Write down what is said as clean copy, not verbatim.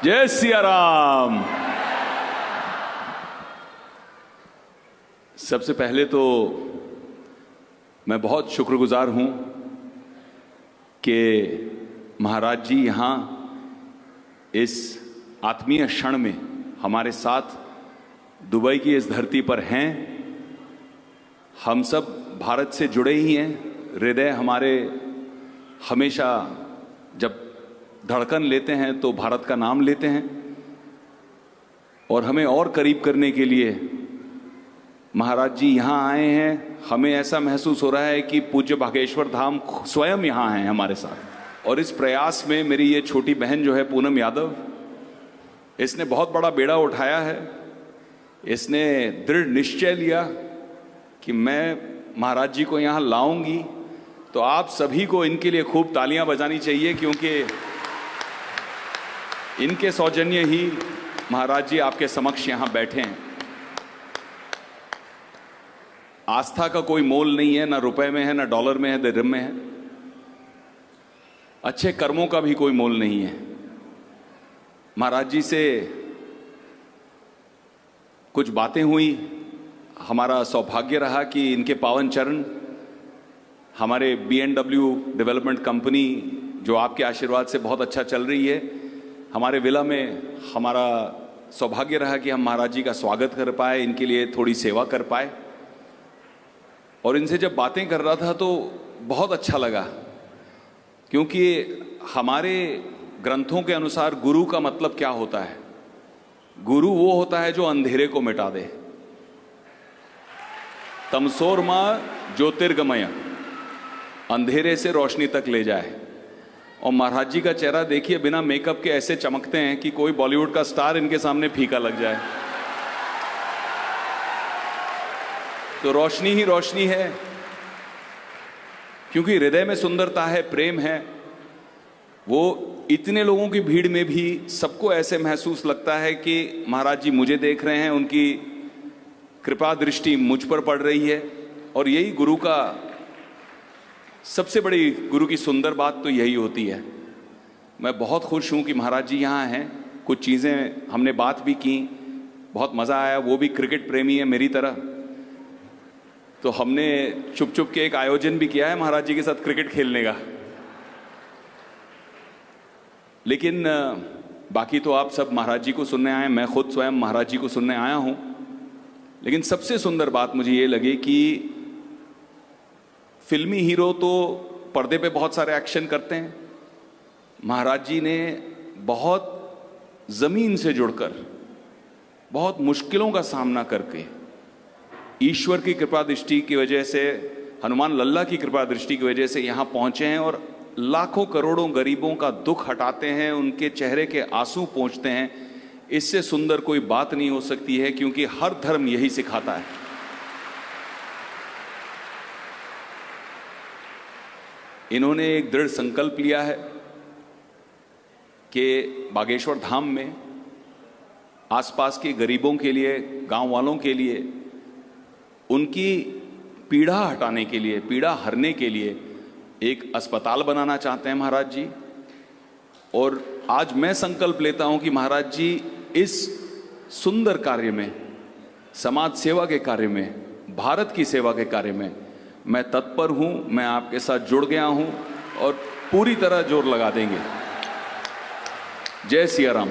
जय सिया राम। सबसे पहले तो मैं बहुत शुक्रगुजार हूं कि महाराज जी यहां इस आत्मीय क्षण में हमारे साथ दुबई की इस धरती पर हैं। हम सब भारत से जुड़े ही हैं। हृदय हमारे हमेशा जब धड़कन लेते हैं तो भारत का नाम लेते हैं, और हमें और करीब करने के लिए महाराज जी यहाँ आए हैं। हमें ऐसा महसूस हो रहा है कि पूज्य बागेश्वर धाम स्वयं यहाँ हैं हमारे साथ। और इस प्रयास में मेरी ये छोटी बहन जो है पूनम यादव, इसने बहुत बड़ा बेड़ा उठाया है। इसने दृढ़ निश्चय लिया कि मैं महाराज जी को यहाँ लाऊंगी। तो आप सभी को इनके लिए खूब तालियां बजानी चाहिए, क्योंकि इनके सौजन्य ही महाराज जी आपके समक्ष यहां बैठे हैं। आस्था का कोई मोल नहीं है, ना रुपए में है, ना डॉलर में है, दिरहम में है। अच्छे कर्मों का भी कोई मोल नहीं है। महाराज जी से कुछ बातें हुई, हमारा सौभाग्य रहा कि इनके पावन चरण हमारे BMW डेवलपमेंट कंपनी, जो आपके आशीर्वाद से बहुत अच्छा चल रही है, हमारे विला में हमारा सौभाग्य रहा कि हम महाराज जी का स्वागत कर पाए, इनके लिए थोड़ी सेवा कर पाए। और इनसे जब बातें कर रहा था तो बहुत अच्छा लगा, क्योंकि हमारे ग्रंथों के अनुसार गुरु का मतलब क्या होता है? गुरु वो होता है जो अंधेरे को मिटा दे। तमसोरमा ज्योतिर्गमय, अंधेरे से रोशनी तक ले जाए। और महाराज जी का चेहरा देखिए, बिना मेकअप के ऐसे चमकते हैं कि कोई बॉलीवुड का स्टार इनके सामने फीका लग जाए। तो रोशनी ही रोशनी है, क्योंकि हृदय में सुंदरता है, प्रेम है। वो इतने लोगों की भीड़ में भी सबको ऐसे महसूस लगता है कि महाराज जी मुझे देख रहे हैं, उनकी कृपा दृष्टि मुझ पर पड़ रही है। और यही गुरु का सबसे बड़ी, गुरु की सुंदर बात तो यही होती है। मैं बहुत खुश हूं कि महाराज जी यहाँ हैं। कुछ चीज़ें हमने बात भी की, बहुत मज़ा आया। वो भी क्रिकेट प्रेमी है मेरी तरह, तो हमने चुप चुप के एक आयोजन भी किया है महाराज जी के साथ क्रिकेट खेलने का। लेकिन बाकी तो आप सब महाराज जी को सुनने आए, मैं खुद स्वयं महाराज जी को सुनने आया हूँ। लेकिन सबसे सुंदर बात मुझे ये लगी कि फिल्मी हीरो तो पर्दे पे बहुत सारे एक्शन करते हैं। महाराज जी ने बहुत ज़मीन से जुड़कर, बहुत मुश्किलों का सामना करके, ईश्वर की कृपा दृष्टि की वजह से, हनुमान लल्ला की कृपा दृष्टि की वजह से यहाँ पहुँचे हैं और लाखों करोड़ों गरीबों का दुख हटाते हैं, उनके चेहरे के आंसू पोंछते हैं। इससे सुंदर कोई बात नहीं हो सकती है, क्योंकि हर धर्म यही सिखाता है। इन्होंने एक दृढ़ संकल्प लिया है कि बागेश्वर धाम में आसपास के गरीबों के लिए, गांव वालों के लिए, उनकी पीड़ा हटाने के लिए, पीड़ा हरने के लिए एक अस्पताल बनाना चाहते हैं महाराज जी। और आज मैं संकल्प लेता हूं कि महाराज जी इस सुंदर कार्य में, समाज सेवा के कार्य में, भारत की सेवा के कार्य में मैं तत्पर हूं। मैं आपके साथ जुड़ गया हूं और पूरी तरह जोर लगा देंगे। जय सिया राम।